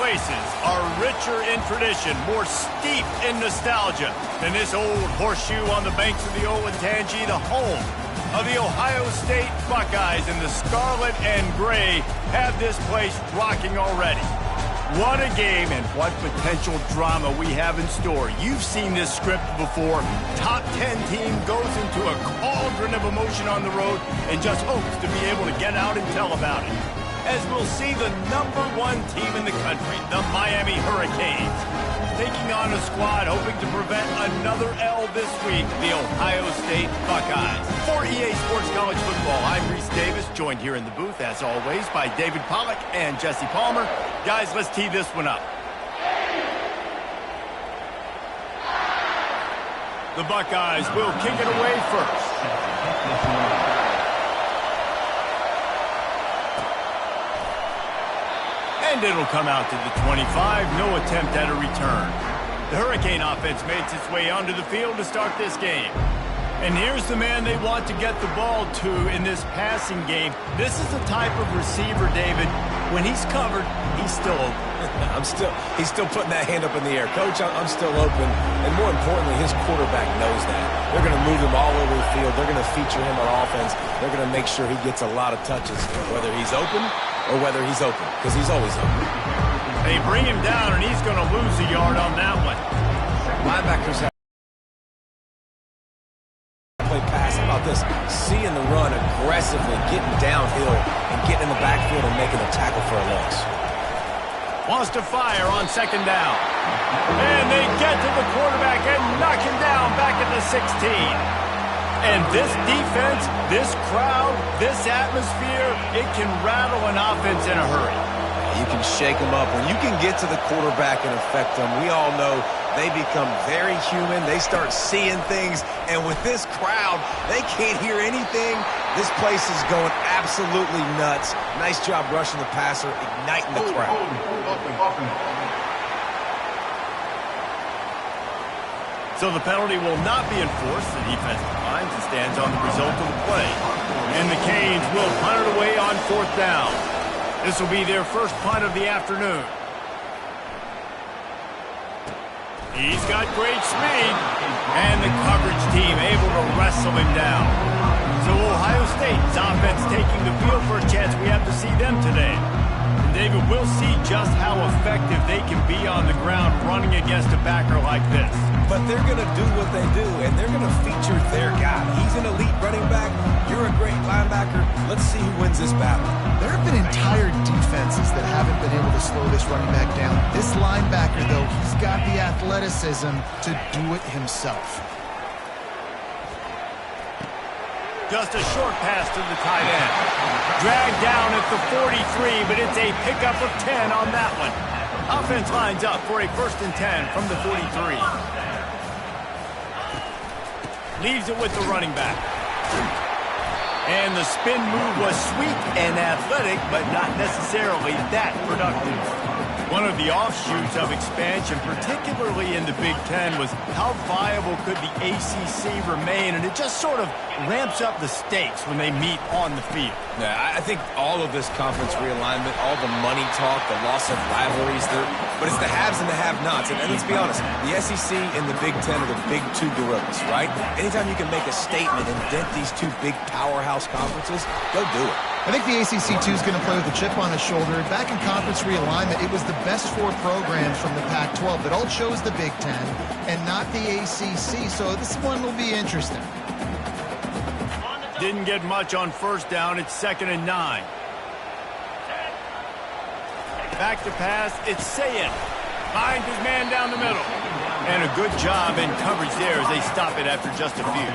places are richer in tradition, more steeped in nostalgia than this old horseshoe on the banks of the Olentangy, the home of the Ohio State Buckeyes. And the scarlet and gray have this place rocking already. What a game and what potential drama we have in store. You've seen this script before. Top 10 team goes into a cauldron of emotion on the road and just hopes to be able to get out and tell about it. As we'll see the #1 team in the country, the Miami Hurricanes, taking on a squad hoping to prevent another L this week, the Ohio State Buckeyes. For EA Sports College Football, I'm Reese Davis, joined here in the booth, as always, by David Pollack and Jesse Palmer. Guys, let's tee this one up. The Buckeyes will kick it away first. And it'll come out to the 25. No attempt at a return. The Hurricane offense makes its way onto the field to start this game. And here's the man they want to get the ball to in this passing game. This is the type of receiver, David, when he's covered, he's still open. He's still putting that hand up in the air. Coach, I'm still open. And more importantly, his quarterback knows that. They're going to move him all over the field. They're going to feature him on offense. They're going to make sure he gets a lot of touches, whether he's open or whether he's open, because he's always open. They bring him down, and he's going to lose a yard on that one. Linebackers have play pass. How about this? Seeing the run aggressively, getting downhill, and getting in the backfield and making a tackle for a loss. Wants to fire on second down. And they get to the quarterback and knock him down back at the 16. And this defense, this crowd, this atmosphere, it can rattle an offense in a hurry. You can shake them up. When you can get to the quarterback and affect them, we all know they become very human. They start seeing things. And with this crowd, they can't hear anything. This place is going absolutely nuts. Nice job rushing the passer, igniting the crowd. So the penalty will not be enforced. The defense declines and stands on the result of the play. And the Canes will punt it away on 4th down. This will be their first punt of the afternoon. He's got great speed. And the coverage team able to wrestle him down. So Ohio State's offense taking the field for a chance. We have to see them today. And David, we'll see just how effective they can be on the ground running against a backer like this. But they're going to do what they do, and they're going to feature their guy. He's an elite running back. You're a great linebacker. Let's see who wins this battle. There have been entire defenses that haven't been able to slow this running back down. This linebacker, though, he's got the athleticism to do it himself. Just a short pass to the tight end. Dragged down at the 43, but it's a pickup of 10 on that one. Offense lines up for a 1st and 10 from the 43. Leaves it with the running back. And the spin move was sweet and athletic, but not necessarily that productive. One of the offshoots of expansion, particularly in the Big Ten, was how viable could the ACC remain, and it just sort of ramps up the stakes when they meet on the field. Yeah, I think all of this conference realignment, all the money talk, the loss of rivalries, but it's the haves and the have-nots. And let's be honest, the SEC and the Big Ten are the big two gorillas, right? Anytime you can make a statement and dent these two big powerhouse conferences, go do it. I think the ACC, too, is going to play with a chip on his shoulder. Back in conference realignment, it was the best 4 programs from the Pac-12 that all chose the Big Ten and not the ACC, so this one will be interesting. Didn't get much on 1st down. It's 2nd and 9. Back to pass. It's Sayin. Finds his man down the middle. And a good job in coverage there as they stop it after just a few.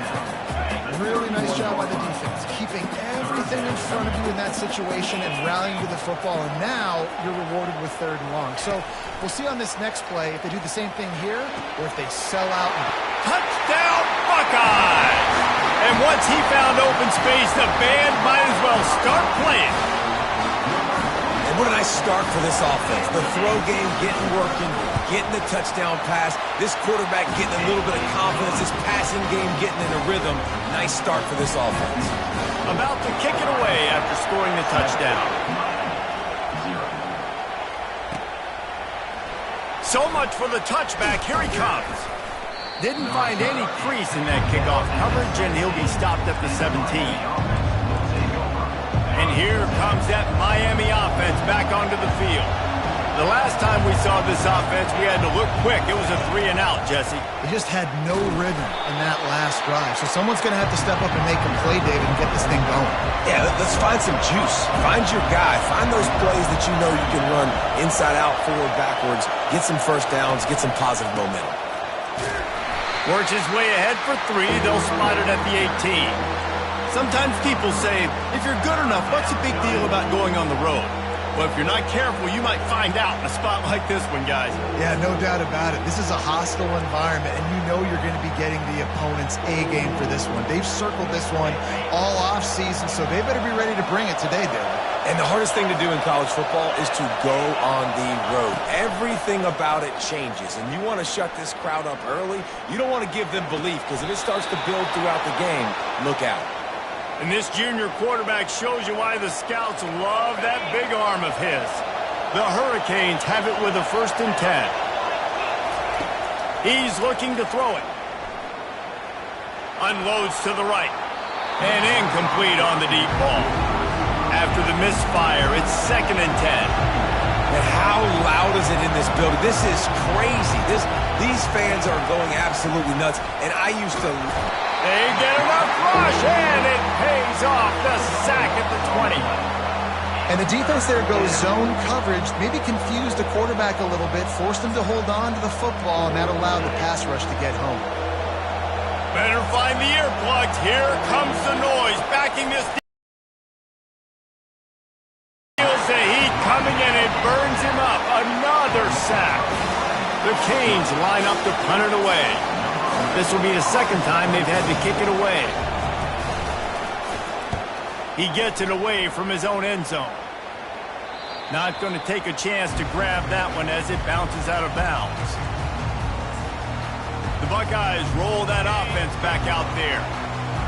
Really nice job by the defense, keeping everything in front of you in that situation and rallying to the football. And now you're rewarded with 3rd and long. So we'll see on this next play if they do the same thing here or if they sell out. Touchdown, Buckeyes! And once he found open space, the band might as well start playing. And what a nice start for this offense. The throw game getting working, getting the touchdown pass. This quarterback getting a little bit of confidence. This passing game getting in a rhythm. Nice start for this offense. About to kick it away after scoring the touchdown. So much for the touchback. Here he comes. Didn't find any crease in that kickoff coverage, and he'll be stopped at the 17. And here comes that Miami offense back onto the field. The last time we saw this offense, we had to look quick. It was a 3-and-out, Jesse. They just had no rhythm in that last drive. So someone's going to have to step up and make a play, David, and get this thing going. Yeah, let's find some juice. Find your guy. Find those plays that you know you can run inside out, forward, backwards. Get some first downs. Get some positive momentum. Works his way ahead for 3. They'll spot it at the 18. Sometimes people say, if you're good enough, what's the big deal about going on the road? Well, if you're not careful, you might find out in a spot like this one, guys. Yeah, no doubt about it. This is a hostile environment, and you know you're going to be getting the opponent's A-game for this one. They've circled this one all off-season, so they better be ready to bring it today, David. And the hardest thing to do in college football is to go on the road. Everything about it changes, and you want to shut this crowd up early. You don't want to give them belief, because if it starts to build throughout the game, look out. And this junior quarterback shows you why the scouts love that big arm of his. The Hurricanes have it with a 1st and 10. He's looking to throw it. Unloads to the right. And incomplete on the deep ball. After the misfire, it's 2nd and 10. And how loud is it in this building? This is crazy. These fans are going absolutely nuts. And I used to... They get enough rush, and it pays off. The sack at the 20. And the defense there goes zone coverage, maybe confused the quarterback a little bit, forced him to hold on to the football, and that allowed the pass rush to get home. Better find the earplugs. Here comes the noise. Backing this feels the heat coming, and it burns him up. Another sack. The Canes line up to punt it away. This will be the 2nd time they've had to kick it away. He gets it away from his own end zone. Not going to take a chance to grab that one as it bounces out of bounds. The Buckeyes roll that offense back out there.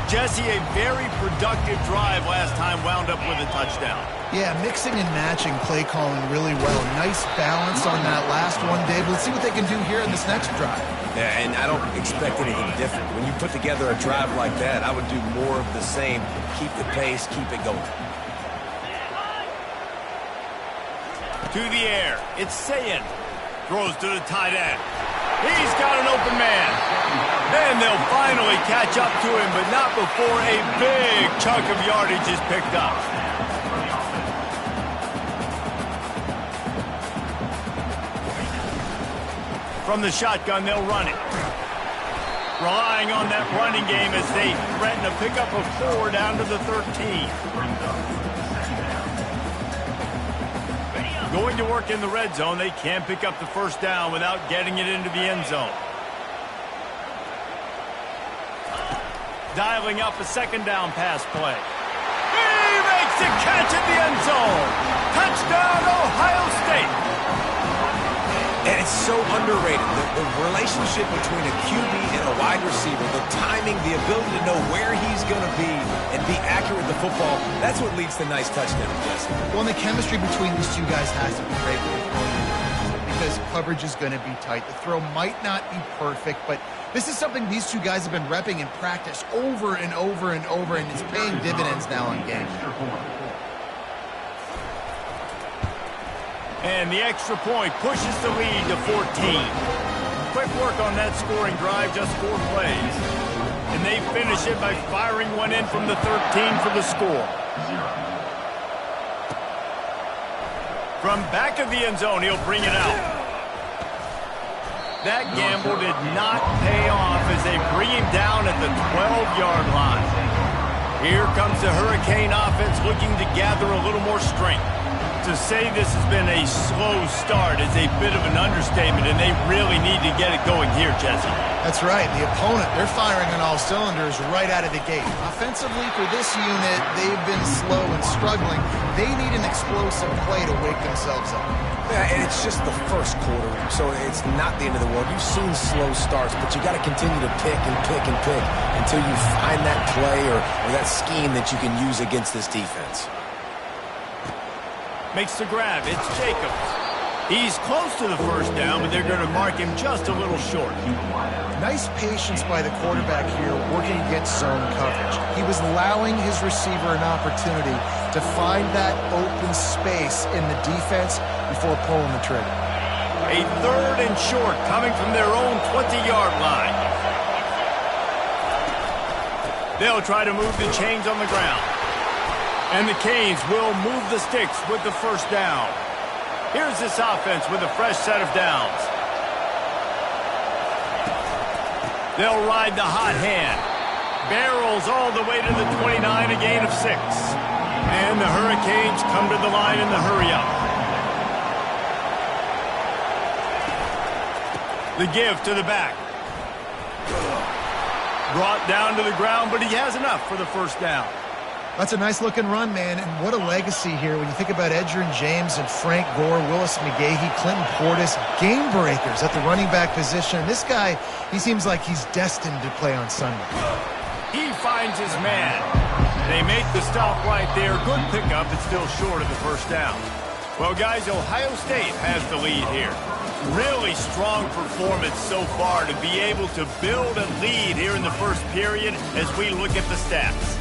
Jesse, a very productive drive last time wound up with a touchdown. Yeah, mixing and matching play calling really well. Nice balance on that last one, Dave. Let's see what they can do here in this next drive. Yeah, and I don't expect anything different. When you put together a drive like that, I would do more of the same. Keep the pace, keep it going. To the air, it's Sayin. Throws to the tight end. He's got an open man. Then they'll finally catch up to him, but not before a big chunk of yardage is picked up. From the shotgun, they'll run it. Relying on that running game as they threaten to pick up a 4 down to the 13. Going to work in the red zone, they can't pick up the 1st down without getting it into the end zone. Dialing up a 2nd down pass play. He makes the catch in the end zone. Touchdown, Ohio State. And it's so underrated. The relationship between a QB and a wide receiver, the timing, the ability to know where he's going to be and be accurate with the football, that's what leads to nice touchdowns, Jesse. Well, and the chemistry between these two guys has to be great because coverage is going to be tight. The throw might not be perfect, but this is something these two guys have been repping in practice over and over and over, and it's paying dividends now in games. And the extra point pushes the lead to 14. Quick work on that scoring drive, just 4 plays. And they finish it by firing one in from the 13 for the score. From back of the end zone, he'll bring it out. That gamble did not pay off as they bring him down at the 12-yard line. Here comes the Hurricane offense looking to gather a little more strength. To say this has been a slow start is a bit of an understatement, and they really need to get it going here, Jesse. That's right. The opponent, they're firing on all cylinders right out of the gate. Offensively, for this unit, they've been slow and struggling. They need an explosive play to wake themselves up. Yeah, and it's just the first quarter, so it's not the end of the world. You've seen slow starts, but you got to continue to pick and pick and pick until you find that play or that scheme that you can use against this defense. Makes the grab. It's Jacobs. He's close to the first down, but they're going to mark him just a little short. Nice patience by the quarterback here working against zone coverage. He was allowing his receiver an opportunity to find that open space in the defense before pulling the trigger. A 3rd and short coming from their own 20-yard line. They'll try to move the chains on the ground. And the Canes will move the sticks with the first down. Here's this offense with a fresh set of downs. They'll ride the hot hand. Barrels all the way to the 29, a gain of 6. And the Hurricanes come to the line in the hurry-up. The give to the back. Brought down to the ground, but he has enough for the first down. That's a nice-looking run, man, and what a legacy here when you think about Edgerrin James and Frank Gore, Willis McGahee, Clinton Portis, game breakers at the running back position. This guy, he seems like he's destined to play on Sunday. He finds his man. They make the stop right there. Good pickup, but still short of the first down. Well, guys, Ohio State has the lead here. Really strong performance so far to be able to build a lead here in the first period as we look at the stats.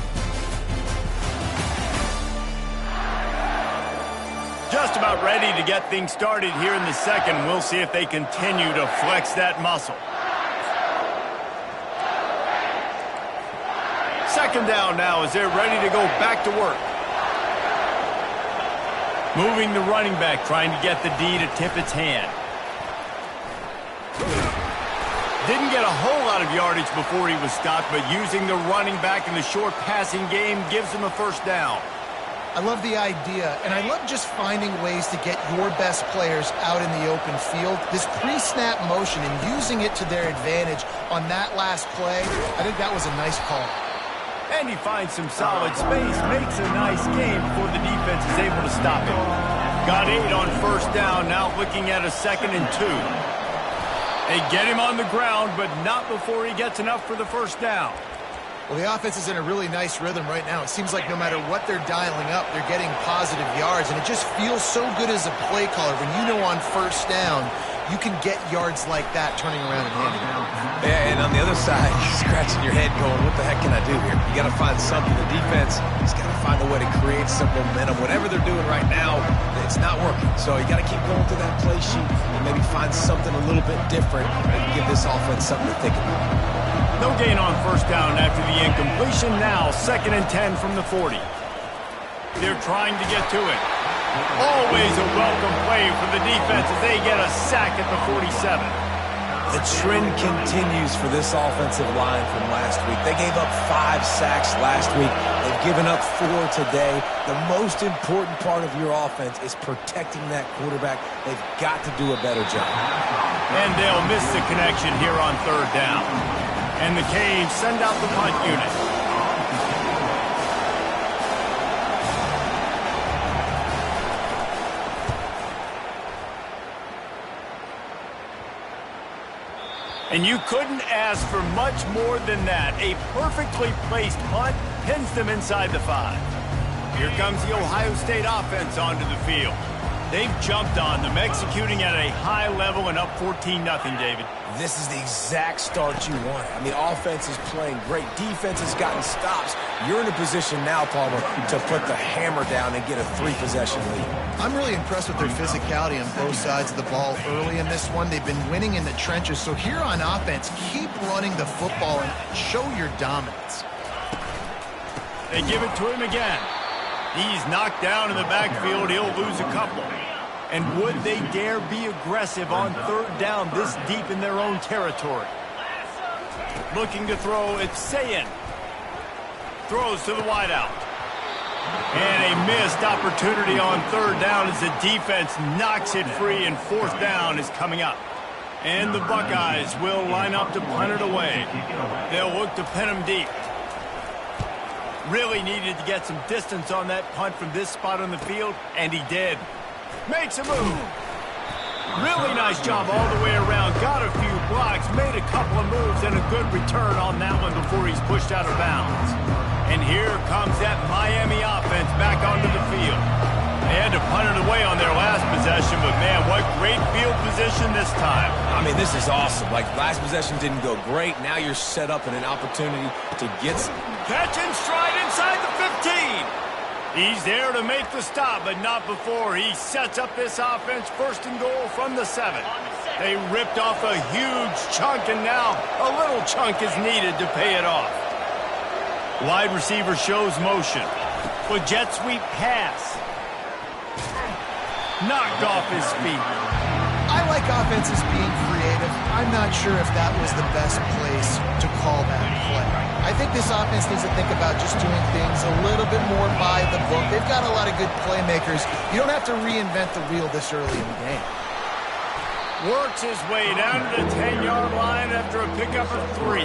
Just about ready to get things started here in the second. We'll see if they continue to flex that muscle. Second down now as they're ready to go back to work. Moving the running back, trying to get the D to tip its hand. Didn't get a whole lot of yardage before he was stopped, but using the running back in the short passing game gives him a first down. I love the idea, and I love just finding ways to get your best players out in the open field. This pre-snap motion and using it to their advantage on that last play, I think that was a nice call. And he finds some solid space, makes a nice game before the defense is able to stop him. Got 8 on first down, now looking at a 2nd and 2. They get him on the ground, but not before he gets enough for the first down. Well, the offense is in a really nice rhythm right now. It seems like no matter what they're dialing up, they're getting positive yards, and it just feels so good as a play caller when you know on first down you can get yards like that turning around and handing it out. Yeah, and on the other side, you're scratching your head going, what the heck can I do here? You got to find something. The defense has got to find a way to create some momentum. Whatever they're doing right now, it's not working. So you got to keep going through that play sheet and maybe find something a little bit different and give this offense something to think about. No gain on first down after the incompletion. Now 2nd and 10 from the 40. They're trying to get to it. Always a welcome play for the defense as they get a sack at the 47. The trend continues for this offensive line from last week. They gave up 5 sacks last week. They've given up 4 today. The most important part of your offense is protecting that quarterback. They've got to do a better job. And they'll miss the connection here on 3rd down. And the Canes send out the punt unit. And you couldn't ask for much more than that. A perfectly placed punt pins them inside the 5. Here comes the Ohio State offense onto the field. They've jumped on them, executing at a high level and up 14-0, David. This is the exact start you want. I mean, offense is playing great. Defense has gotten stops. You're in a position now, Palmer, to put the hammer down and get a 3-possession lead. I'm really impressed with their physicality on both sides of the ball early in this one. They've been winning in the trenches. So here on offense, keep running the football and show your dominance. They give it to him again. He's knocked down in the backfield. He'll lose a couple. And would they dare be aggressive on 3rd down this deep in their own territory? Looking to throw, it's Sayin. Throws to the wideout. And a missed opportunity on 3rd down as the defense knocks it free, and 4th down is coming up. And the Buckeyes will line up to punt it away. They'll look to pin him deep. Really needed to get some distance on that punt from this spot on the field, and he did. Makes a move. Really nice job all the way around. Got a few blocks, made a couple of moves, and a good return on that one before he's pushed out of bounds. And here comes that Miami offense back onto the field. They had to punted away on their last possession, but man, what great field position this time. I mean, this is awesome. Like, last possession didn't go great. Now you're set up in an opportunity to get some. Catch and stride inside the 15. He's there to make the stop, but not before he sets up this offense first and goal from the 7. They ripped off a huge chunk, and now a little chunk is needed to pay it off. Wide receiver shows motion. With jet sweep pass. Knocked off his feet. I like offenses being creative. I'm not sure if that was the best place to call that play. I think this offense needs to think about just doing things a little bit more by the book. They've got a lot of good playmakers. You don't have to reinvent the wheel this early in the game. Works his way down to the 10-yard line after a pickup of 3.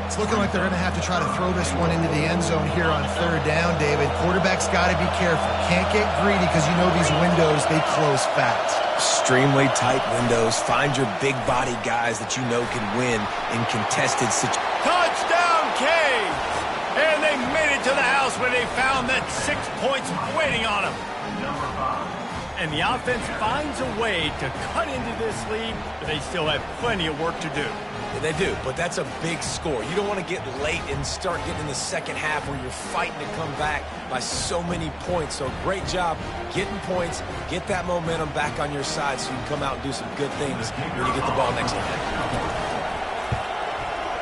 It's looking like they're going to have to try to throw this one into the end zone here on third down, David. Quarterback's got to be careful. Can't get greedy because you know these windows, they close fast. Extremely tight windows. Find your big body guys that you know can win in contested situations. Touchdown, Canes! And they made it to the house when they found that 6 points waiting on them. And the offense finds a way to cut into this lead, but they still have plenty of work to do. They do, but that's a big score. You don't want to get late and start getting in the second half where you're fighting to come back by so many points. So great job getting points, get that momentum back on your side so you can come out and do some good things when you get the ball next time.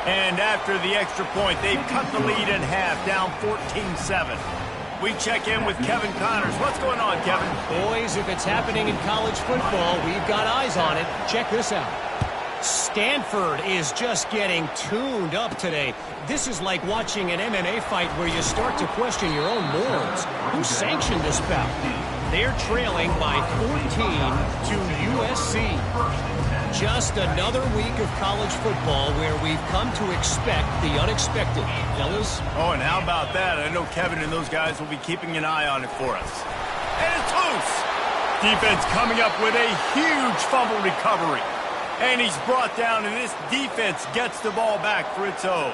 And after the extra point, they've cut the lead in half, down 14-7. We check in with Kevin Connors. What's going on, Kevin? Boys, if it's happening in college football, we've got eyes on it. Check this out. Stanford is just getting tuned up today. This is like watching an MMA fight where you start to question your own morals. Who sanctioned this bout? They're trailing by 14 to USC. Just another week of college football where we've come to expect the unexpected. Fellas? Oh, and how about that? I know Kevin and those guys will be keeping an eye on it for us. And it's loose. Defense coming up with a huge fumble recovery. And he's brought down, and this defense gets the ball back for its own.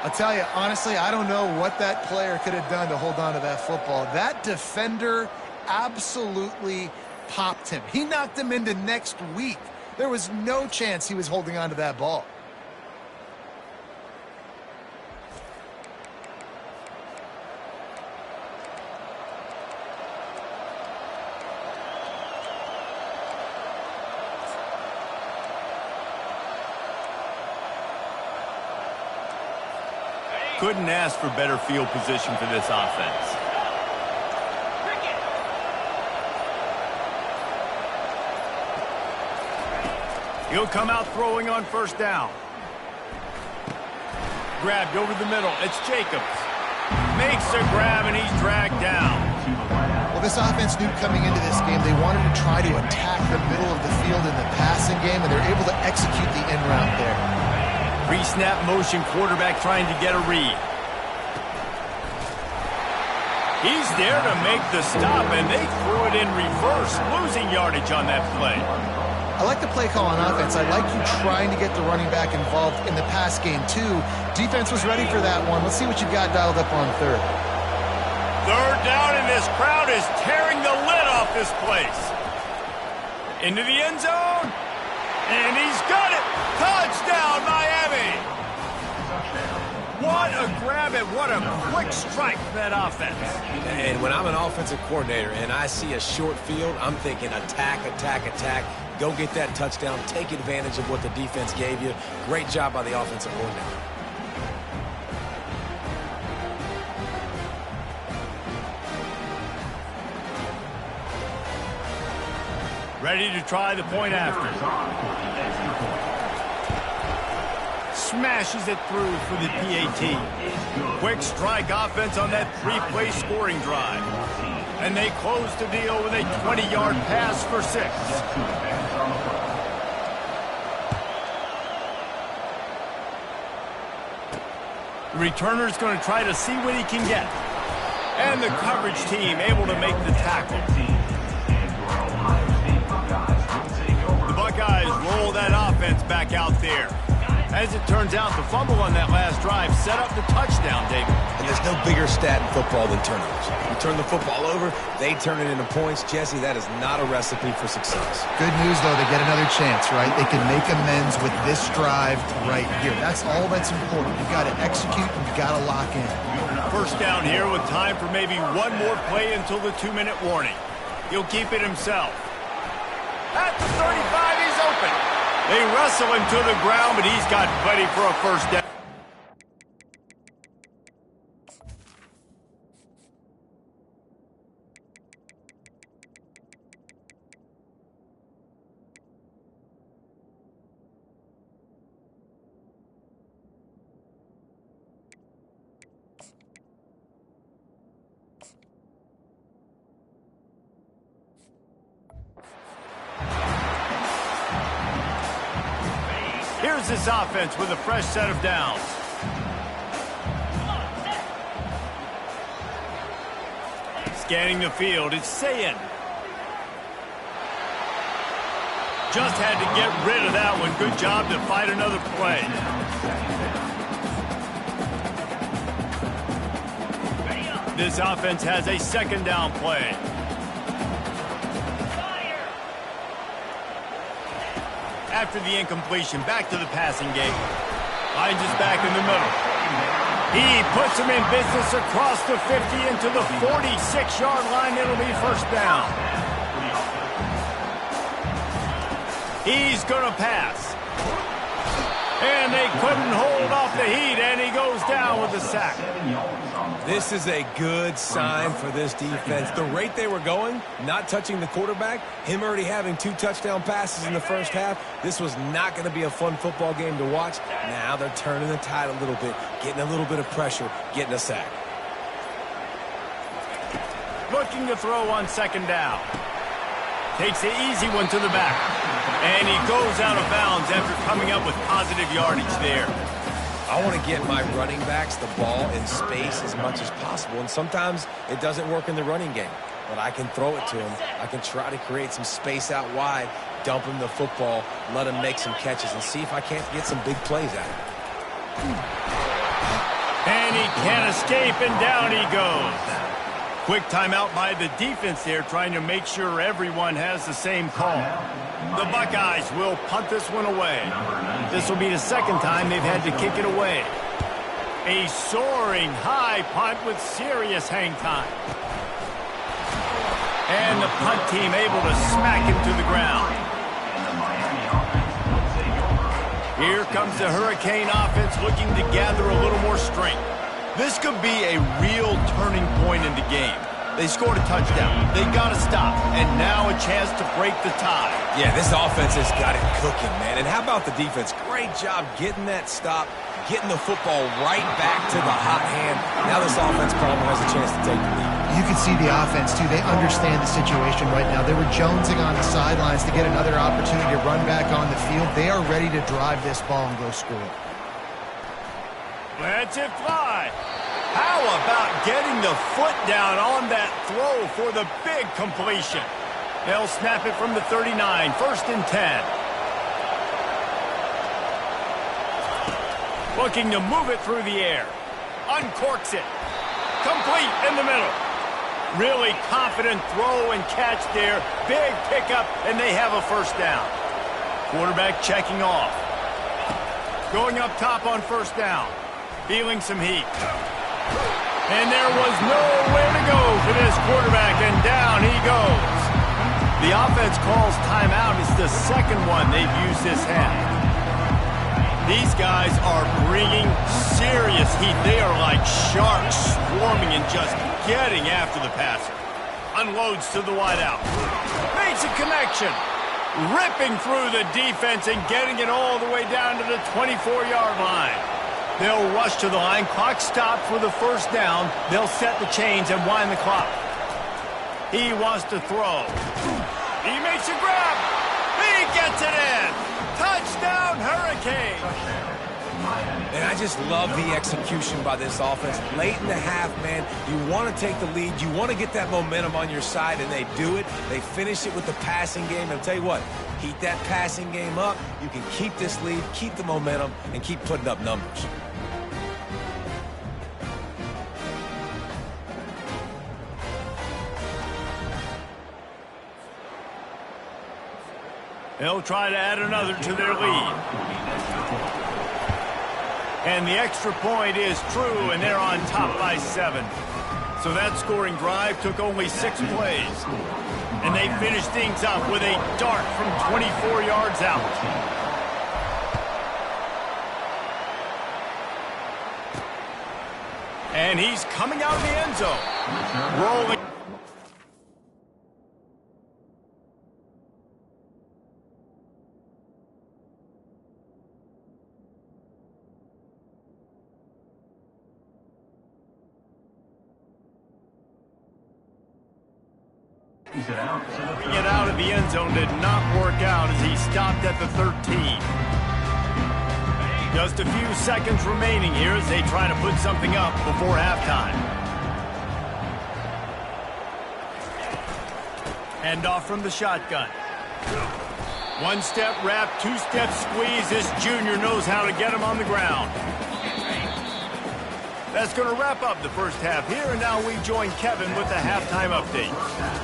I'll tell you, honestly, I don't know what that player could have done to hold on to that football. That defender absolutely popped him. He knocked him into next week. There was no chance he was holding on to that ball. Couldn't ask for better field position for this offense. He'll come out throwing on first down. Grabbed over the middle. It's Jacobs. Makes the grab, and he's dragged down. Well, this offense knew coming into this game they wanted to try to attack the middle of the field in the passing game, and they're able to execute the in route there. Pre-snap motion, quarterback trying to get a read. He's there to make the stop, and they threw it in reverse, losing yardage on that play. I like the play call on offense. I like you trying to get the running back involved in the pass game, too. Defense was ready for that one. Let's see what you've got dialed up on third. Third down, and this crowd is tearing the lid off this place. Into the end zone, and he's got it. Touchdown, Miami. What a grab and what a quick strike for that offense. And when I'm an offensive coordinator and I see a short field, I'm thinking attack, attack, attack. Go get that touchdown. Take advantage of what the defense gave you. Great job by the offensive coordinator. Ready to try the point after. Smashes it through for the PAT. Quick strike offense on that three-play scoring drive. And they close the deal with a 20-yard pass for 6. The returner's going to try to see what he can get. And the coverage team able to make the tackle. The Buckeyes roll that offense back out there. As it turns out, the fumble on that last drive set up the touchdown, David. And there's no bigger stat in football than turnovers. You turn the football over, they turn it into points. Jesse, that is not a recipe for success. Good news, though, they get another chance, right? They can make amends with this drive right here. That's all that's important. You've got to execute, and you've got to lock in. First down here with time for maybe one more play until the 2-minute warning. He'll keep it himself. At the 35, he's open. They wrestle him to the ground, but he's got ready for a first down. Here's this offense with a fresh set of downs. Scanning the field, it's Sayin. Just had to get rid of that one. Good job to fight another play. This offense has a second down play. After the incompletion, back to the passing game. Hines is back in the middle. He puts him in business across the 50 into the 46-yard line. It'll be first down. He's going to pass. And they couldn't hold off the heat, and he goes down with a sack. This is a good sign for this defense. The rate they were going, not touching the quarterback, him already having 2 touchdown passes in the first half, this was not going to be a fun football game to watch. Now they're turning the tide a little bit, getting a little bit of pressure, getting a sack. Looking to throw on second down. Takes the easy one to the back. And he goes out of bounds after coming up with positive yardage there. I want to get my running backs the ball in space as much as possible, and sometimes it doesn't work in the running game. But I can throw it to him. I can try to create some space out wide, dump him the football, let him make some catches, and see if I can't get some big plays out of him. And he can't escape, and down he goes. Quick timeout by the defense there, trying to make sure everyone has the same call. The Buckeyes will punt this one away. This will be the second time they've had to kick it away. A soaring high punt with serious hang time. And the punt team able to smack him to the ground. Here comes the Hurricane offense looking to gather a little more strength. This could be a real turning point in the game. They scored a touchdown. They got to stop. And now a chance to break the tie. Yeah, this offense has got it cooking, man. And how about the defense? Great job getting that stop, getting the football right back to the hot hand. Now this offense probably has a chance to take the lead. You can see the offense, too. They understand the situation right now. They were jonesing on the sidelines to get another opportunity to run back on the field. They are ready to drive this ball and go score. Let's it fly. How about getting the foot down on that throw for the big completion? They'll snap it from the 39, first and 10. Looking to move it through the air. Uncorks it. Complete in the middle. Really confident throw and catch there. Big pickup, and they have a first down. Quarterback checking off. Going up top on first down. Feeling some heat. And there was nowhere to go for this quarterback, and down he goes. The offense calls timeout. It's the second one they've used this half. These guys are bringing serious heat. They are like sharks swarming and just getting after the passer. Unloads to the wideout. Makes a connection. Ripping through the defense and getting it all the way down to the 24-yard line. They'll rush to the line. Clock stopped for the first down. They'll set the chains and wind the clock. He wants to throw. He makes a grab. He gets it in. Touchdown, Hurricane. And I just love the execution by this offense. Late in the half, man, you want to take the lead. You want to get that momentum on your side, and they do it. They finish it with the passing game. And I'll tell you what, heat that passing game up. You can keep this lead, keep the momentum, and keep putting up numbers. They'll try to add another to their lead. And the extra point is true, and they're on top by 7. So that scoring drive took only 6 plays. And they finished things up with a dart from 24 yards out. And he's coming out of the end zone. Rolling. Bringing it out of the end zone did not work out as he stopped at the 13. Just a few seconds remaining here as they try to put something up before halftime. Handoff from the shotgun. One-step wrap, two-step squeeze. This junior knows how to get him on the ground. That's going to wrap up the first half here, and now we join Kevin with the halftime update.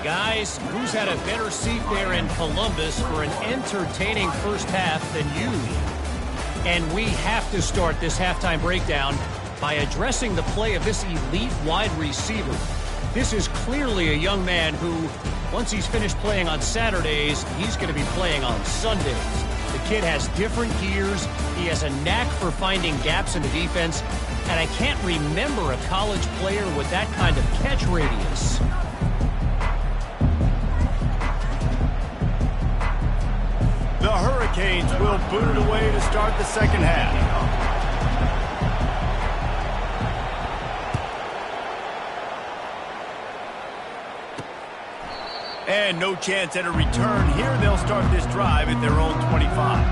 Guys, who's had a better seat there in Columbus for an entertaining first half than you? And we have to start this halftime breakdown by addressing the play of this elite wide receiver. This is clearly a young man who, once he's finished playing on Saturdays, he's going to be playing on Sundays. The kid has different gears. He has a knack for finding gaps in the defense. And I can't remember a college player with that kind of catch radius. The Hurricanes will boot it away to start the second half. And no chance at a return here. They'll start this drive at their own 25.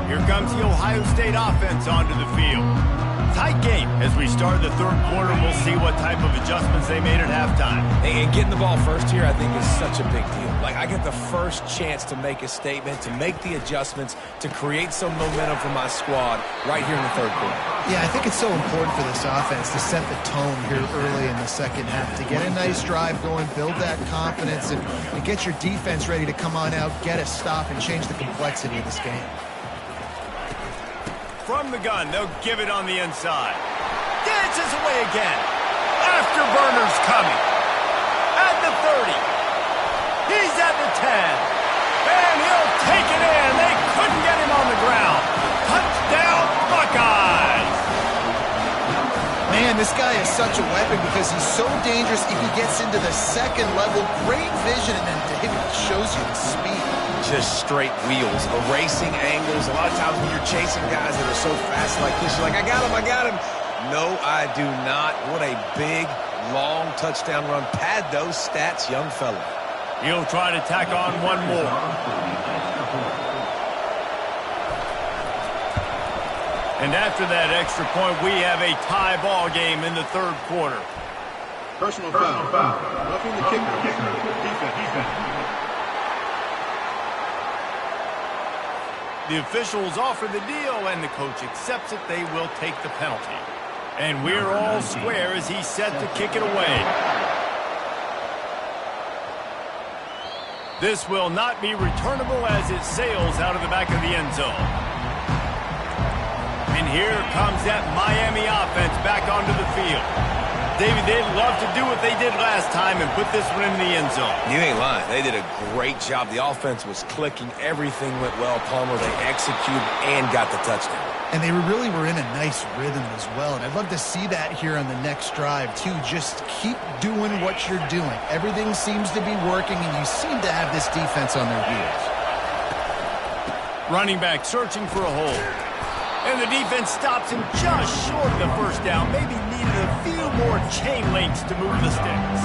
Here comes the Ohio State offense onto the field. Tight game as we start the third quarter. We'll see what type of adjustments they made at halftime. And getting the ball first here, I think, is such a big deal. Like, I get the first chance to make a statement, to make the adjustments, to create some momentum for my squad right here in the third quarter. Yeah, I think it's so important for this offense to set the tone here early in the second half, to get a nice drive going, build that confidence, and get your defense ready to come on out, get a stop, and change the complexity of this game. From the gun, they'll give it on the inside. Dances away again. Afterburner's coming. At the 30. He's at the 10. And he'll take it in. They couldn't get him on the ground. Touchdown, Buckeyes. Man, this guy is such a weapon because he's so dangerous if he gets into the second level. Great vision, and then David shows you the speed. Just straight wheels, erasing angles. A lot of times when you're chasing guys that are so fast like this, you're like, I got him. No, I do not. What a big, long touchdown run. Pad those stats, young fella. He'll try to tack on one more. And after that extra point, we have a tie ball game in the third quarter. Personal foul. Roughing the kicker. Defense. The officials offer the deal, and the coach accepts it. They will take the penalty. And we're all square as he's set to kick it away. This will not be returnable as it sails out of the back of the end zone. And here comes that Miami offense back onto the field. David, they'd love to do what they did last time and put this one in the end zone. You ain't lying. They did a great job. The offense was clicking. Everything went well, Palmer. They executed and got the touchdown. And they really were in a nice rhythm as well. And I'd love to see that here on the next drive, too. Just keep doing what you're doing. Everything seems to be working, and you seem to have this defense on their heels. Running back searching for a hole. And the defense stops him just short of the first down. Maybe needed a few more chain links to move the sticks.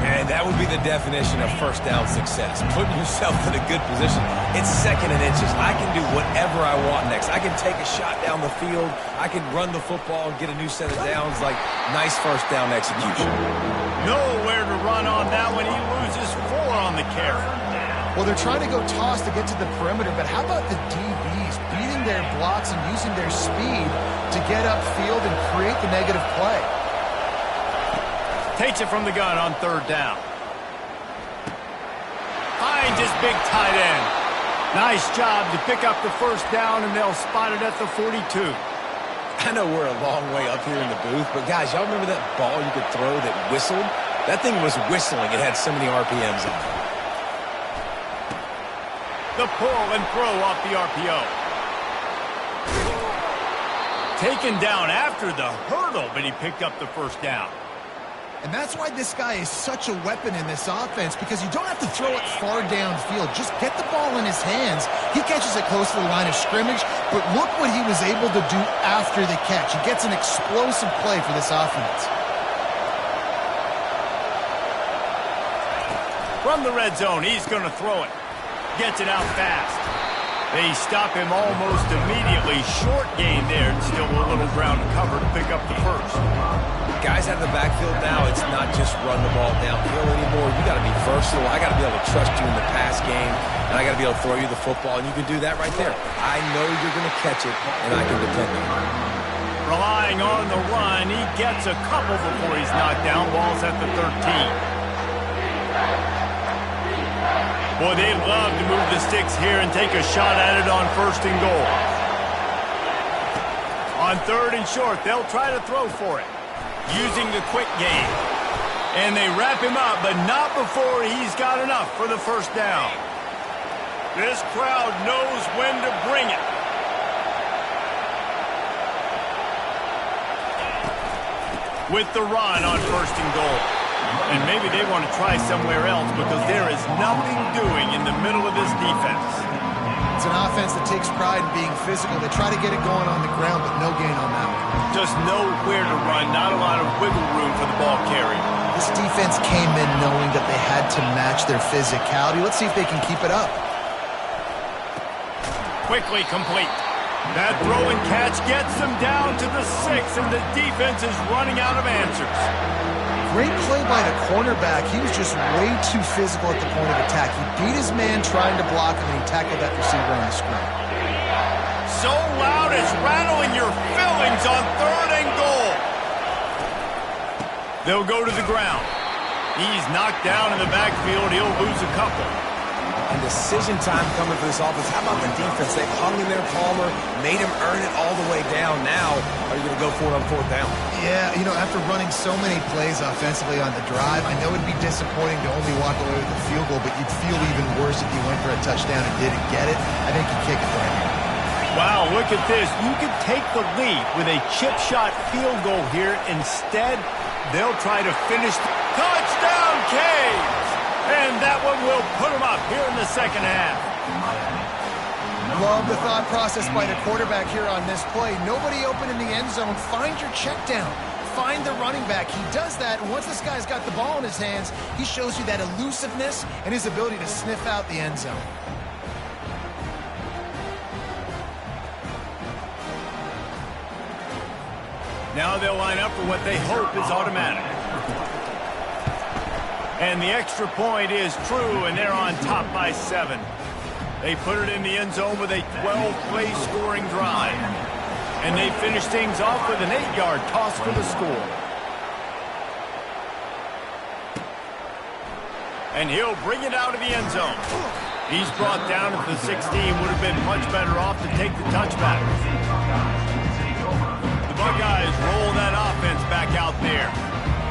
And that would be the definition of first down success. Putting yourself in a good position. It's second and inches. I can do whatever I want next. I can take a shot down the field. I can run the football and get a new set of downs. Like, nice first down execution. Nowhere to run on that one. He loses 4 on the carry. Well, they're trying to go toss to get to the perimeter, but how about the DBs beating their blocks and using their speed to get upfield and create the negative play? Takes it from the gun on third down. High finds his big tight end. Nice job to pick up the first down, and they'll spot it at the 42. I know we're a long way up here in the booth, but guys, y'all remember that ball you could throw that whistled? That thing was whistling. It had so many RPMs on it. The pull and throw off the RPO. Taken down after the hurdle, but he picked up the first down. And that's why this guy is such a weapon in this offense, because you don't have to throw it far downfield. Just get the ball in his hands. He catches it close to the line of scrimmage, but look what he was able to do after the catch. He gets an explosive play for this offense. From the red zone, he's going to throw it. Gets it out fast. They stop him almost immediately. Short gain there. Still a little ground to cover to pick up the first. Guys out of the backfield now, it's not just run the ball downhill anymore. You got to be versatile. I got to be able to trust you in the pass game, and I got to be able to throw you the football, and you can do that right there. I know you're going to catch it, and I can depend on it. Relying on the run, he gets a couple before he's knocked down. Ball's at the 13. Boy, they love to move the sticks here and take a shot at it on first and goal. On third and short, they'll try to throw for it, using the quick game. And they wrap him up, but not before he's got enough for the first down. This crowd knows when to bring it. With the run on first and goal. And maybe they want to try somewhere else because there is nothing doing in the middle of this defense. It's an offense that takes pride in being physical. They try to get it going on the ground, but no gain on that one. Just know where to run, not a lot of wiggle room for the ball carrier. This defense came in knowing that they had to match their physicality. Let's see if they can keep it up. Quickly complete. That throw and catch gets them down to the 6, and the defense is running out of answers. Great play by the cornerback. He was just way too physical at the point of attack. He beat his man trying to block him, and he tackled that receiver on the screen. So loud it's rattling your fillings on third and goal. They'll go to the ground. He's knocked down in the backfield. He'll lose a couple. And decision time coming for this offense. How about the defense? They hung in there, Palmer, made him earn it all the way down. Now, are you going to go for it on fourth down? Yeah, you know, after running so many plays offensively on the drive, I know it'd be disappointing to only walk away with a field goal, but you'd feel even worse if you went for a touchdown and didn't get it. I think you kick it right here. Wow, look at this. You could take the lead with a chip shot field goal here. Instead, they'll try to finish. Touchdown, Canes! And that one will put them up here in the second half. Love the thought process by the quarterback here on this play. Nobody open in the end zone. Find your check down. Find the running back. He does that, and once this guy's got the ball in his hands, he shows you that elusiveness and his ability to sniff out the end zone. Now they'll line up for what they hope is automatic. And the extra point is true, and they're on top by 7. They put it in the end zone with a 12-play scoring drive. And they finish things off with an 8-yard toss for the score. And he'll bring it out of the end zone. He's brought down at the 16. Would have been much better off to take the touchback. The Buckeyes roll that offense back out there.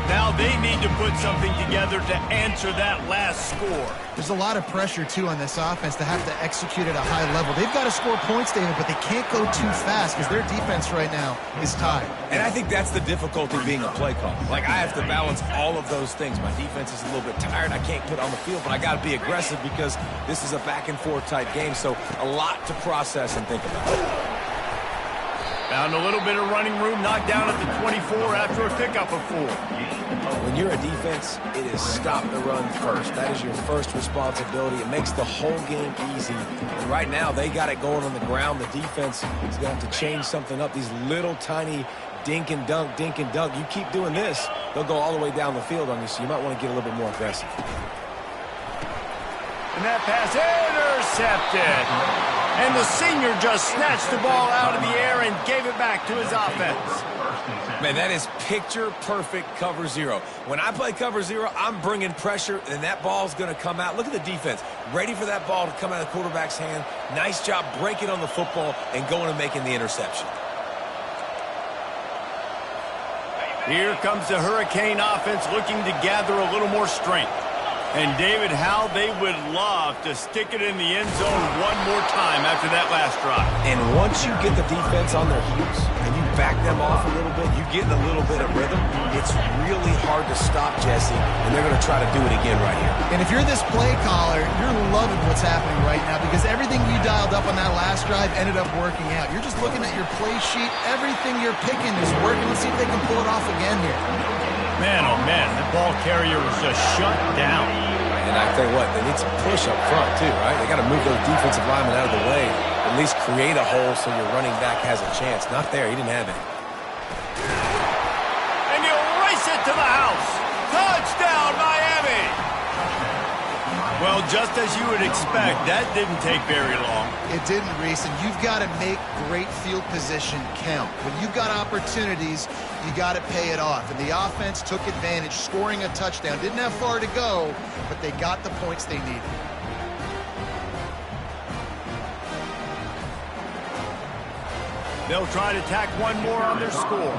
Now they need to put something together to answer that last score. There's a lot of pressure, too, on this offense to have to execute at a high level. They've got to score points, David, but they can't go too fast because their defense right now is tied. And I think that's the difficulty being a play caller. Like, I have to balance all of those things. My defense is a little bit tired. I can't put on the field, but I got to be aggressive because this is a back-and-forth type game, so a lot to process and think about. Found a little bit of running room, knocked down at the 24 after a pickup of 4. When you're a defense, it is stop the run first. That is your first responsibility. It makes the whole game easy. And right now, they got it going on the ground. The defense is going to have to change something up. These little tiny dink and dunk, dink and dunk. You keep doing this, they'll go all the way down the field on you, so you might want to get a little bit more aggressive. And that pass intercepted. And the senior just snatched the ball out of the air and gave it back to his offense. Man, that is picture-perfect cover zero. When I play cover zero, I'm bringing pressure, and that ball's going to come out. Look at the defense. Ready for that ball to come out of the quarterback's hand. Nice job breaking on the football and going and making the interception. Here comes the Hurricane offense looking to gather a little more strength. And, David, how they would love to stick it in the end zone one more time after that last drive. And once you get the defense on their heels and you back them off a little bit, you get in a little bit of rhythm, it's really hard to stop, Jesse, and they're going to try to do it again right here. And if you're this play caller, you're loving what's happening right now because everything you dialed up on that last drive ended up working out. You're just looking at your play sheet. Everything you're picking is working. Let's see if they can pull it off again here. Man, oh man, the ball carrier was just shut down. And I tell you what, they need some push up front too, right? They got to move those defensive linemen out of the way, at least create a hole so your running back has a chance. Not there, he didn't have any. And he'll race it to the house. Touchdown, Miami! Well, just as you would expect, that didn't take very long. It didn't, Reese, and you've got to make great field position count. When you've got opportunities, you got to pay it off. And the offense took advantage, scoring a touchdown. Didn't have far to go, but they got the points they needed. They'll try to tack one more on their score.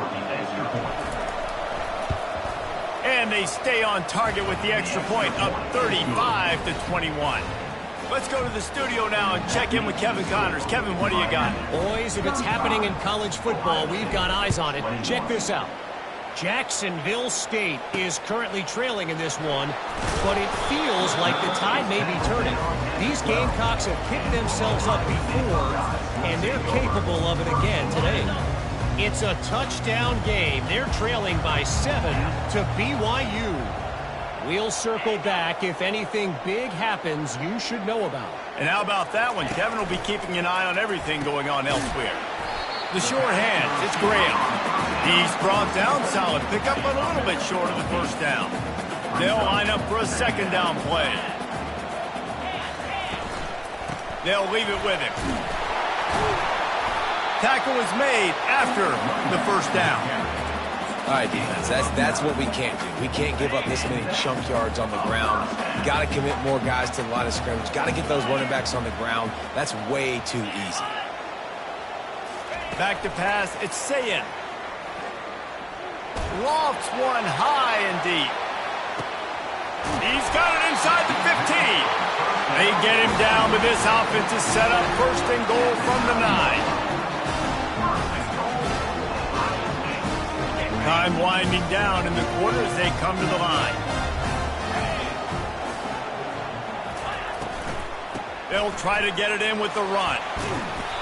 And they stay on target with the extra point, up 35-21. Let's go to the studio now and check in with Kevin Connors. Kevin, what do you got? Boys, if it's happening in college football, we've got eyes on it. Check this out. Jacksonville State is currently trailing in this one, but it feels like the tide may be turning. These Gamecocks have picked themselves up before, and they're capable of it again today. It's a touchdown game. They're trailing by 7 to BYU. We'll circle back if anything big happens you should know about. And how about that one? Kevin will be keeping an eye on everything going on elsewhere. The short hands, it's Graham. He's brought down, solid pickup, but a little bit short of the first down. They'll line up for a second down play. They'll leave it with him. Tackle is made after the first down. All right, defense, that's what we can't do. We can't give up this many chunk yards on the ground. You got to commit more guys to the line of scrimmage. Got to get those running backs on the ground. That's way too easy. Back to pass, it's Sayin. Lofts one high and deep. He's got it inside the 15. They get him down, but this offense is set up first and goal from the 9. Time winding down in the quarter as they come to the line. They'll try to get it in with the run.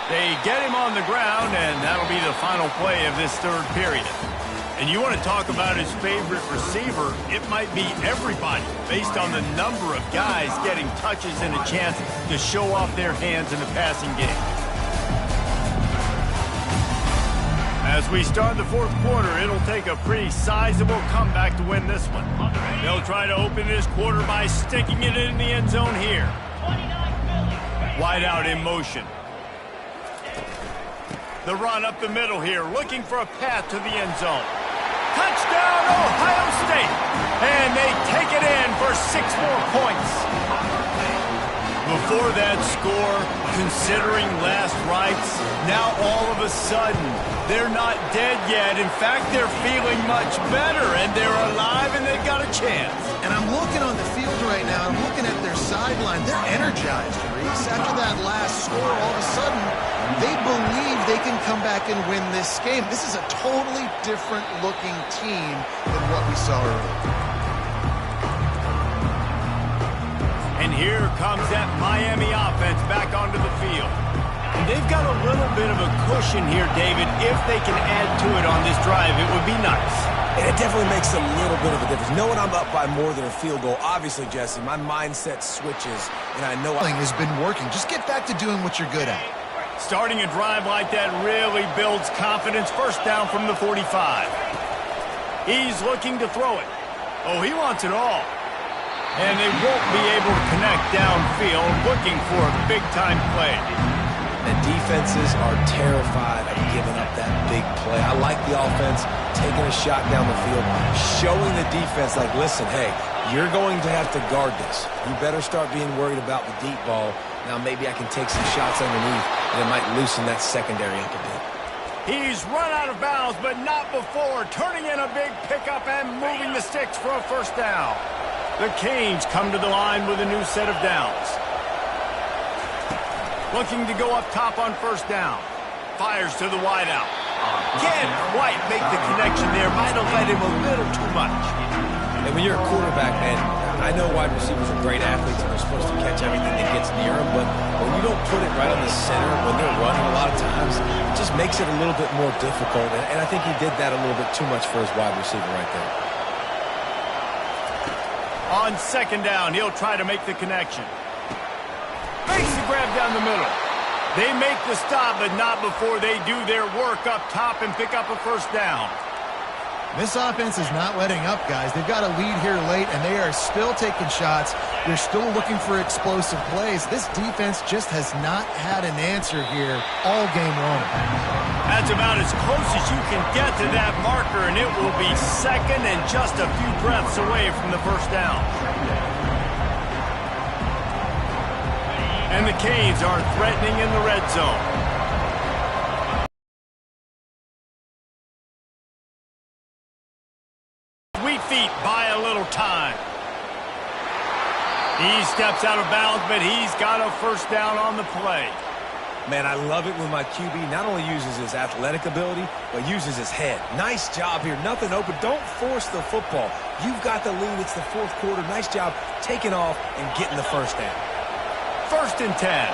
They get him on the ground, and that'll be the final play of this third period. And you want to talk about his favorite receiver, it might be everybody based on the number of guys getting touches and a chance to show off their hands in the passing game. As we start the fourth quarter, it'll take a pretty sizable comeback to win this one. They'll try to open this quarter by sticking it in the end zone here. Wide out in motion. The run up the middle here, looking for a path to the end zone. Touchdown, Ohio State! And they take it in for 6 more points. Before that score, considering last rites, now all of a sudden, they're not dead yet. In fact, they're feeling much better, and they're alive, and they've got a chance. And I'm looking on the field right now. I'm looking at their sideline. They're energized, Reese. After that last score, all of a sudden, they believe they can come back and win this game. This is a totally different-looking team than what we saw earlier. And here comes that Miami offense back onto the field. And they've got a little bit of a cushion here, David. If they can add to it on this drive, it would be nice. And it definitely makes a little bit of a difference. Knowing I'm up by more than a field goal, obviously, Jesse, my mindset switches, and I know has been working. Just get back to doing what you're good at. Starting a drive like that really builds confidence. First down from the 45. He's looking to throw it. Oh, he wants it all. And they won't be able to connect downfield, looking for a big-time play. And defenses are terrified of giving up that big play. I like the offense taking a shot down the field, showing the defense, like, listen, hey, you're going to have to guard this. You better start being worried about the deep ball. Now maybe I can take some shots underneath, and it might loosen that secondary up a bit. He's run out of bounds, but not before turning in a big pickup and moving the sticks for a first down. The Canes come to the line with a new set of downs. Looking to go up top on first down. Fires to the wideout. Can't quite make the connection there. Might have led him a little too much. And when you're a quarterback, man, I know wide receivers are great athletes and they're supposed to catch everything that gets near them, but when you don't put it right on the center, when they're running a lot of times, it just makes it a little bit more difficult. And I think he did that a little bit too much for his wide receiver right there. On second down, he'll try to make the connection. Makes the grab down the middle. They make the stop, but not before they do their work up top and pick up a first down. This offense is not letting up, guys. They've got a lead here late, and they are still taking shots. They're still looking for explosive plays. This defense just has not had an answer here all game long. That's about as close as you can get to that marker, and it will be second and just a few breaths away from the first down. And the Canes are threatening in the red zone. Sweet feet buy a little time. He steps out of bounds, but he's got a first down on the play. Man, I love it when my QB not only uses his athletic ability, but uses his head. Nice job here. Nothing open. Don't force the football. You've got the lead. It's the fourth quarter. Nice job taking off and getting the first down. 1st and 10.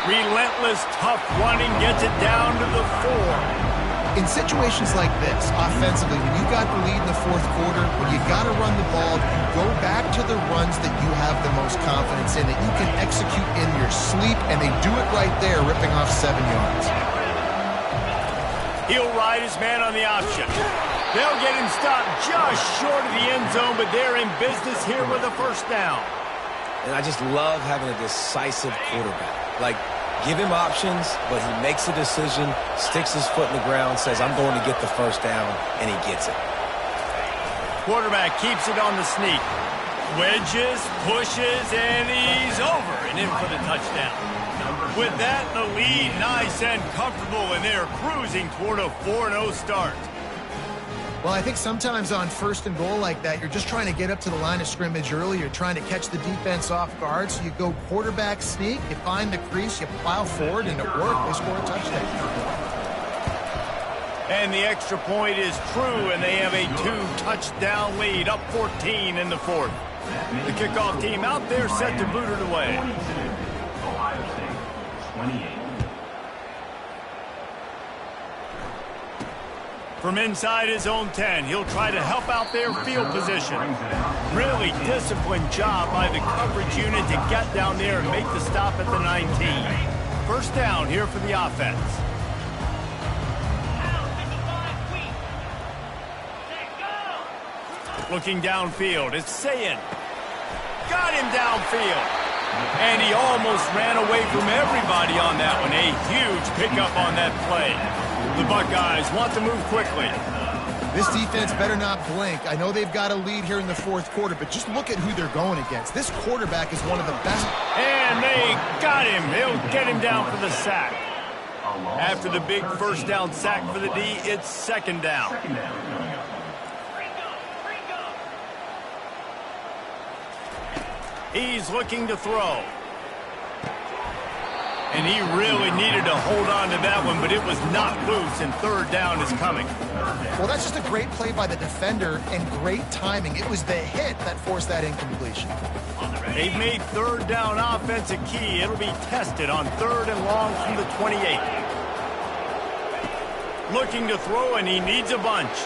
Relentless, tough running gets it down to the 4. In situations like this, offensively, when you got the lead in the fourth quarter, when you got to run the ball, you go back to the runs that you have the most confidence in, that you can execute in your sleep, and they do it right there, ripping off 7 yards. He'll ride his man on the option. They'll get him stopped just short of the end zone, but they're in business here with a first down. And I just love having a decisive quarterback. Like, give him options, but he makes a decision, sticks his foot in the ground, says, I'm going to get the first down, and he gets it. Quarterback keeps it on the sneak. Wedges, pushes, and he's over and in for the touchdown. With that, the lead nice and comfortable, and they're cruising toward a 4-0 start. Well, I think sometimes on 1st and goal like that, you're just trying to get up to the line of scrimmage early. You're trying to catch the defense off guard. So you go quarterback sneak, you find the crease, you plow forward, and it worked. They score a touchdown. And the extra point is true, and they have a 2-touchdown lead, up 14 in the 4th. The kickoff team out there set to boot it away. Ohio State, 28. From inside his own 10, he'll try to help out their field position. Really disciplined job by the coverage unit to get down there and make the stop at the 19. First down here for the offense. Looking downfield, it's Sayin. Got him downfield. And he almost ran away from everybody on that one. A huge pickup on that play. The Buckeyes want to move quickly. This defense better not blink. I know they've got a lead here in the fourth quarter, but just look at who they're going against. This quarterback is one of the best. And they got him. They'll get him down for the sack. After the big first down sack for the D, it's second down. He's looking to throw. And he really needed to hold on to that one, but it was not loose, and third down is coming. Well, that's just a great play by the defender and great timing. It was the hit that forced that incompletion. They've made third down offense a key. It'll be tested on 3rd and long from the 28. Looking to throw, and he needs a bunch.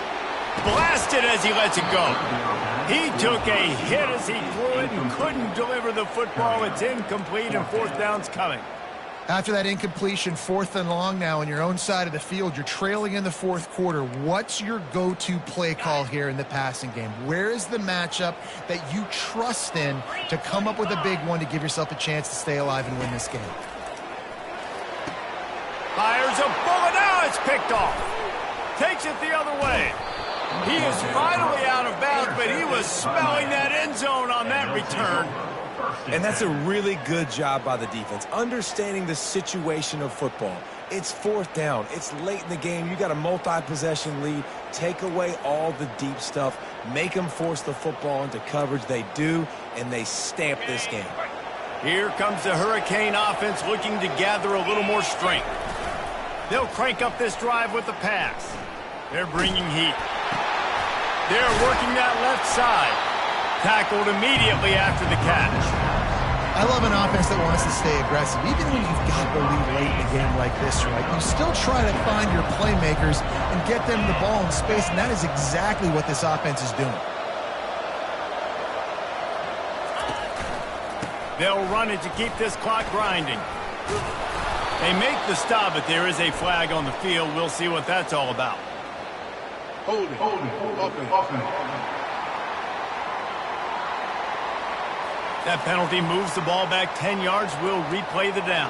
Blasted as he lets it go. He took a hit as he threw it and couldn't deliver the football. It's incomplete, and fourth down's coming. After that incompletion, 4th and long now on your own side of the field, you're trailing in the 4th quarter. What's your go-to play call here in the passing game? Where is the matchup that you trust in to come up with a big one to give yourself a chance to stay alive and win this game? Fires a bullet. Now it's picked off. Takes it the other way. He is finally out of bounds, but he was smelling that end zone on that return. And that's a really good job by the defense, understanding the situation of football. It's 4th down. It's late in the game. You got a multi-possession lead. Take away all the deep stuff. Make them force the football into coverage. They do, and they stamp this game. Here comes the Hurricane offense looking to gather a little more strength. They'll crank up this drive with the pass. They're bringing heat. They're working that left side. Tackled immediately after the catch. I love an offense that wants to stay aggressive. Even when you've got the lead late in a game like this, right, you still try to find your playmakers and get them the ball in space, and that is exactly what this offense is doing. They'll run it to keep this clock grinding. They make the stop, but there is a flag on the field. We'll see what that's all about. Hold it. That penalty moves the ball back 10 yards. We'll replay the down.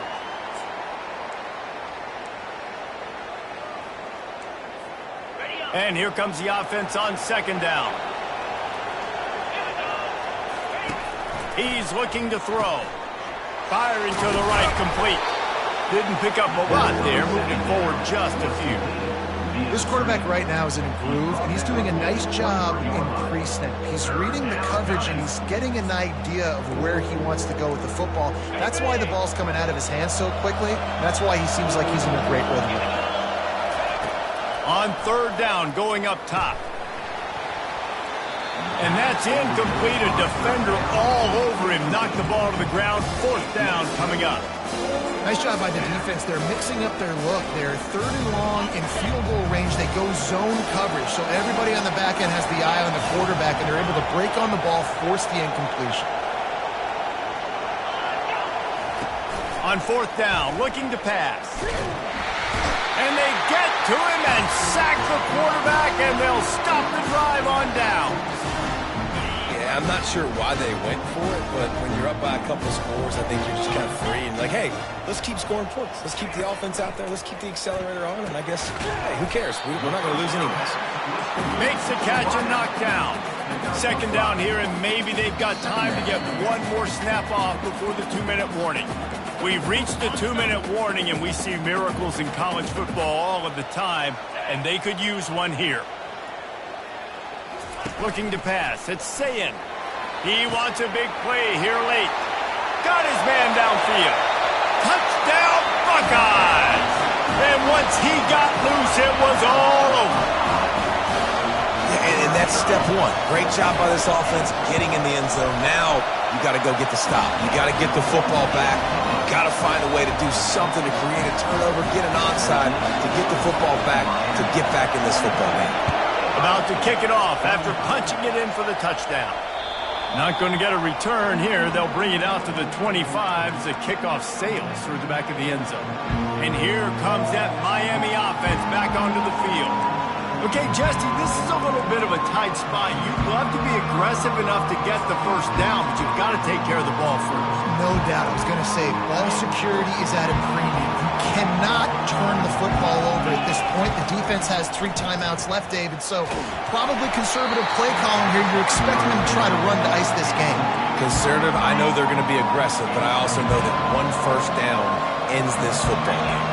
And here comes the offense on 2nd down. He's looking to throw. Firing to the right, complete. Didn't pick up a lot there, moving forward just a few. This quarterback right now is in a groove, and he's doing a nice job in pre-snap. He's reading the coverage, and he's getting an idea of where he wants to go with the football. That's why the ball's coming out of his hands so quickly. That's why he seems like he's in a great rhythm. On 3rd down, going up top. And that's incomplete. A defender all over him. Knocked the ball to the ground. 4th down coming up. Nice job by the defense. They're mixing up their look. They're 3rd and long in field goal range. They go zone coverage. So everybody on the back end has the eye on the quarterback, and they're able to break on the ball, force the incompletion. On 4th down, looking to pass. And they get to him and sack the quarterback, and they'll stop the drive on down. I'm not sure why they went for it, but when you're up by a couple scores, I think you're just kind of free and like, hey, let's keep scoring points. Let's keep the offense out there. Let's keep the accelerator on, and I guess, hey, who cares? We're not going to lose anyways. Makes the catch and knocked down. 2nd down here, and maybe they've got time to get one more snap off before the 2-minute warning. We've reached the 2-minute warning, and we see miracles in college football all of the time, and they could use one here. Looking to pass. It's Sayin. He wants a big play here late. Got his man downfield. Touchdown, Buckeyes! And once he got loose, it was all over. Yeah, and that's step one. Great job by this offense getting in the end zone. Now you got to go get the stop. You got to get the football back. You got to find a way to do something to create a turnover, get an onside, to get the football back, to get back in this football game. About to kick it off after punching it in for the touchdown. Not going to get a return here. They'll bring it out to the 25 as the kickoff sails through the back of the end zone. And here comes that Miami offense back onto the field. Okay, Justy, this is a little bit of a tight spot. You'd love to be aggressive enough to get the first down, but you've got to take care of the ball first. No doubt. I was going to say, ball security is at a premium. You cannot turn the football over at this point. The defense has 3 timeouts left, David, so probably conservative play calling here. You're expecting them to try to run to ice this game. Conservative, I know they're going to be aggressive, but I also know that one first down ends this football game.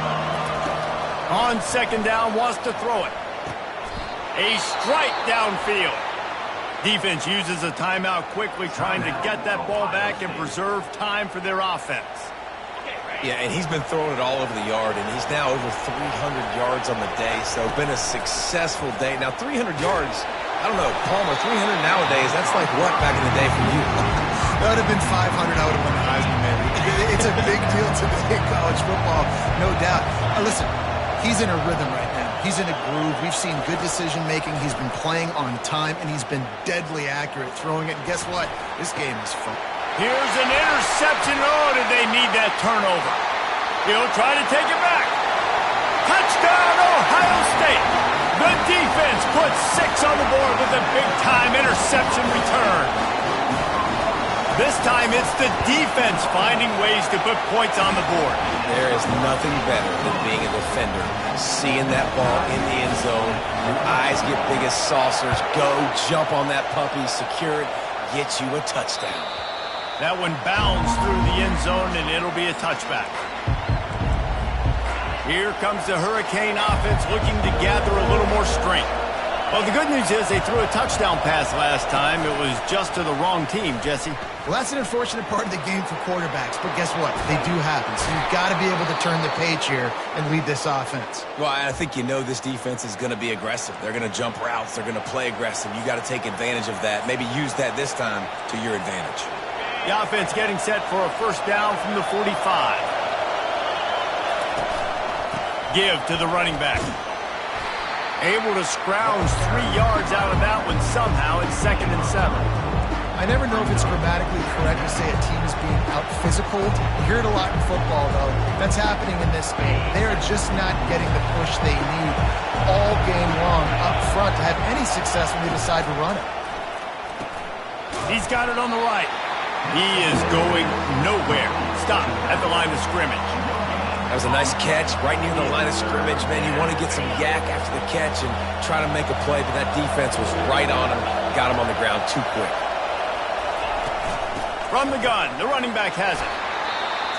On 2nd down, wants to throw it. A strike downfield. Defense uses a timeout quickly, trying to get that ball back and preserve time for their offense. Yeah, and he's been throwing it all over the yard, and he's now over 300 yards on the day, so been a successful day. Now, 300 yards, I don't know, Palmer, 300 nowadays, that's like what back in the day for you? That would have been 500. I would have won the Heisman, man. It's a big deal today in college football, no doubt. Listen, he's in a rhythm right now. He's in a groove. We've seen good decision-making. He's been playing on time, and he's been deadly accurate throwing it. And guess what? This game is fun. Here's an interception. Oh, did they need that turnover? He'll try to take it back. Touchdown, Ohio State. The defense puts 6 on the board with a big-time interception return. This time it's the defense finding ways to put points on the board. There is nothing better than being a defender. Seeing that ball in the end zone, your eyes get big as saucers. Go, jump on that puppy, secure it, get you a touchdown. That one bounds through the end zone, and it'll be a touchback. Here comes the Hurricane offense looking to gather a little more strength. Well, the good news is they threw a touchdown pass last time. It was just to the wrong team, Jesse. Well, that's an unfortunate part of the game for quarterbacks, but guess what? They do happen, so you've got to be able to turn the page here and lead this offense. Well, I think you know this defense is going to be aggressive. They're going to jump routes. They're going to play aggressive. You got to take advantage of that. Maybe use that this time to your advantage. The offense getting set for a first down from the 45. Give to the running back. Able to scrounge 3 yards out of that one somehow in 2nd and 7. I never know if it's grammatically correct to say a team is being out-physicaled. You hear it a lot in football, though. That's happening in this game. They are just not getting the push they need all game long up front to have any success when they decide to run it. He's got it on the right. He is going nowhere. Stop at the line of scrimmage. That was a nice catch right near the line of scrimmage. Man, you want to get some yak after the catch and try to make a play, but that defense was right on him. Got him on the ground too quick. From the gun, the running back has it.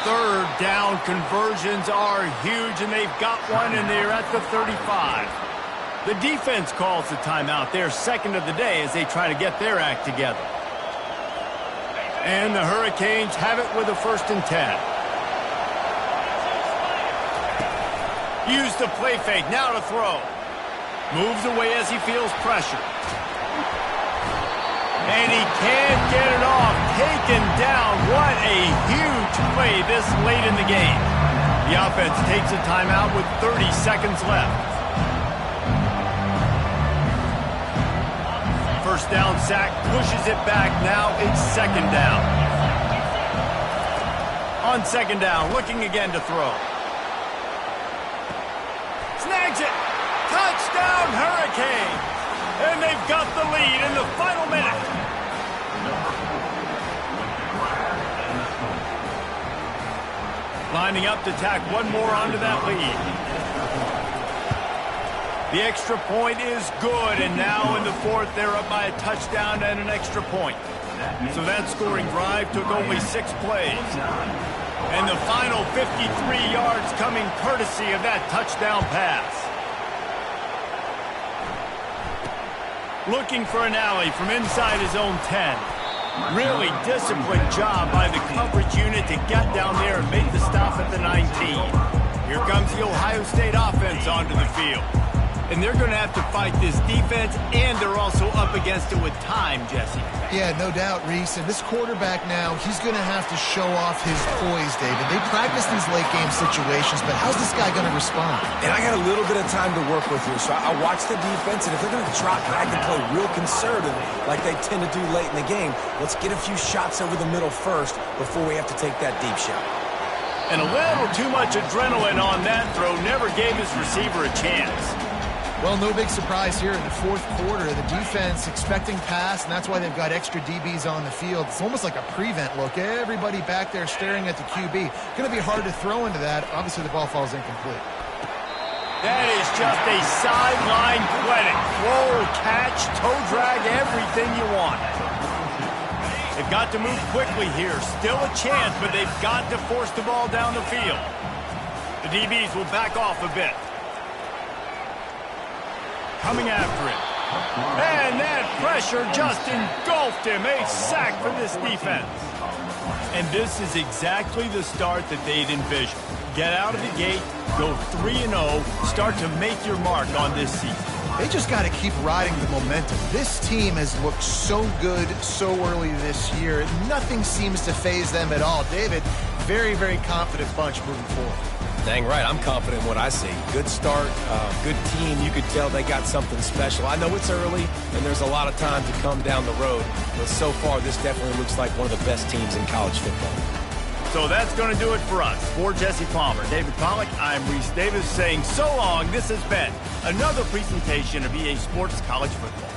3rd down conversions are huge, and they've got one, and they're at the 35. The defense calls the timeout. Their 2nd of the day as they try to get their act together. And the Hurricanes have it with a 1st and 10. Use the play fake, now to throw. Moves away as he feels pressure. And he can't get it off. Taken down. What a huge play this late in the game. The offense takes a timeout with 30 seconds left. First down sack, pushes it back. Now it's 2nd down. On 2nd down, looking again to throw. Snags it. Touchdown, Hurricane. And they've got the lead in the final minute. Lining up to tack one more onto that lead. The extra point is good, and now in the 4th, they're up by a touchdown and an extra point. So that scoring drive took only 6 plays. And the final 53 yards coming courtesy of that touchdown pass. Looking for an alley from inside his own 10. Really disciplined job by the coverage unit to get down there and make the stop at the 19. Here comes the Ohio State offense onto the field. And they're going to have to fight this defense, and they're also up against it with time, Jesse. Yeah, no doubt, Reese. And this quarterback now, he's going to have to show off his poise, David. They practice these late-game situations, but how's this guy going to respond? And I got a little bit of time to work with here, so I watch the defense, and if they're going to drop back and play real conservative like they tend to do late in the game, let's get a few shots over the middle first before we have to take that deep shot. And a little too much adrenaline on that throw never gave his receiver a chance. Well, no big surprise here in the 4th quarter. The defense expecting pass, and that's why they've got extra DBs on the field. It's almost like a prevent look. Everybody back there staring at the QB. Going to be hard to throw into that. Obviously, the ball falls incomplete. That is just a sideline clinic. Roll, catch, toe drag, everything you want. They've got to move quickly here. Still a chance, but they've got to force the ball down the field. The DBs will back off a bit. Coming after it. And that pressure just engulfed him. A sack for this defense. And this is exactly the start that they'd envisioned. Get out of the gate, go 3-0, start to make your mark on this season. They just got to keep riding the momentum. This team has looked so good so early this year. Nothing seems to faze them at all. David, very, very confident bunch moving forward. Dang right, I'm confident in what I see. Good start, good team. You could tell they got something special. I know it's early, and there's a lot of time to come down the road, but so far this definitely looks like one of the best teams in college football. So that's going to do it for us. For Jesse Palmer, David Pollack, I'm Reese Davis saying so long. This has been another presentation of EA Sports College Football.